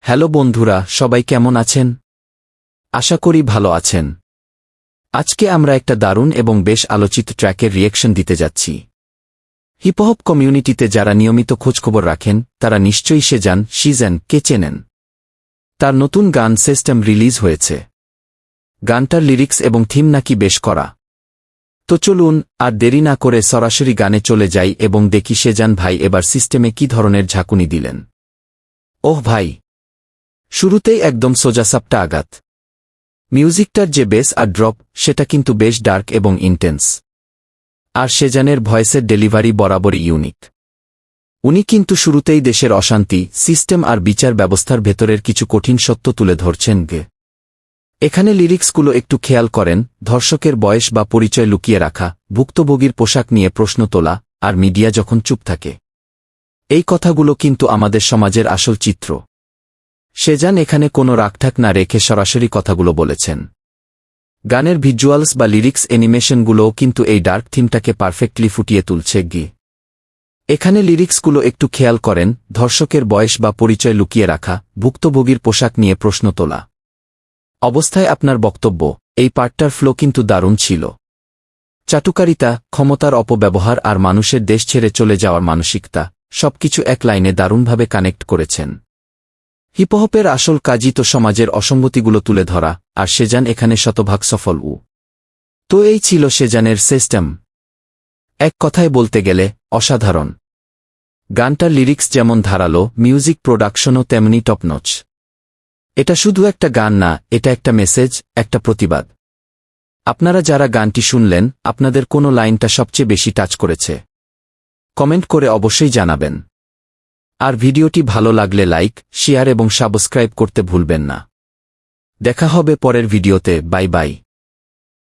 Hello বন্ধুরা, সবাই কেমন আছেন? আশা করি ভালো আছেন। আজকে আমরা একটা দারুণ এবং বেশ আলোচিত ট্র্যাকের রিঅ্যাকশন দিতে যাচ্ছি। হিপহপ কমিউনিটিতে যারা নিয়মিত খোঁজখবর রাখেন তারা নিশ্চয়ই সেজান কে চেনেন। তার নতুন গান সিস্টেম রিলিজ হয়েছে। গানটার লিরিক্স এবং থিম নাকি বেশ করা। তো চলুন আর দেরি না করে সরাসরি গানে চলে যাই এবং দেখি সেজান ভাই এবার সিস্টেমে কি ধরনের ঝাঁকুনি দিলেন। ওহ ভাই, শুরুতেই একদম সোজাসাপটা আঘাত। মিউজিকটার যে বেস আর ড্রপ সেটা কিন্তু বেশ ডার্ক এবং ইন্টেন্স। আর সেজানের ভয়েসের ডেলিভারি বরাবরই ইউনিক। উনি কিন্তু শুরুতেই দেশের অশান্তি, সিস্টেম আর বিচার ব্যবস্থার ভেতরের কিছু কঠিন সত্য তুলে ধরছেন। এখানে লিরিক্সগুলো একটু খেয়াল করেন, ধর্ষকের বয়স বা পরিচয় লুকিয়ে রাখা, ভুক্তভোগীর পোশাক নিয়ে প্রশ্ন তোলা, আর মিডিয়া যখন চুপ থাকে। এই কথাগুলো কিন্তু আমাদের সমাজের আসল চিত্র। সেজান এখানে কোনো রাগঠাক না রেখে সরাসরি কথাগুলো বলেছেন। গানের ভিজুয়ালস বা লিরিক্স অ্যানিমেশনগুলোও কিন্তু এই ডার্ক থিমটাকে পারফেক্টলি ফুটিয়ে তুলছে। এখানে লিরিক্সগুলো একটু খেয়াল করেন, ধর্ষকের বয়স বা পরিচয় লুকিয়ে রাখা, ভুক্তভোগীর পোশাক নিয়ে প্রশ্ন তোলা। অবস্থায় আপনার বক্তব্য, এই পার্টটার ফ্লো কিন্তু দারুণ ছিল। চাটুকারিতা, ক্ষমতার অপব্যবহার আর মানুষের দেশ ছেড়ে চলে যাওয়ার মানসিকতা, সবকিছু এক লাইনে দারুণভাবে কানেক্ট করেছেন। হিপহপের আসল কাজই তো সমাজের অসঙ্গতিগুলো তুলে ধরা, আর সেজান এখানে শতভাগ সফল। তো এই ছিল সেজানের সিস্টেম। এক কথায় বলতে গেলে অসাধারণ। গানটার লিরিক্স যেমন ধারালো, মিউজিক প্রোডাকশনও তেমনি টপনচ। এটা শুধু একটা গান না, এটা একটা মেসেজ, একটা প্রতিবাদ। আপনারা যারা গানটি শুনলেন, আপনাদের কোন লাইনটা সবচেয়ে বেশি টাচ করেছে? কমেন্ট করে অবশ্যই জানাবেন। আর ভিডিওটি ভালো লাগলে লাইক, শেয়ার এবং সাবস্ক্রাইব করতে ভুলবেন না। দেখা হবে পরের ভিডিওতে। Bye bye.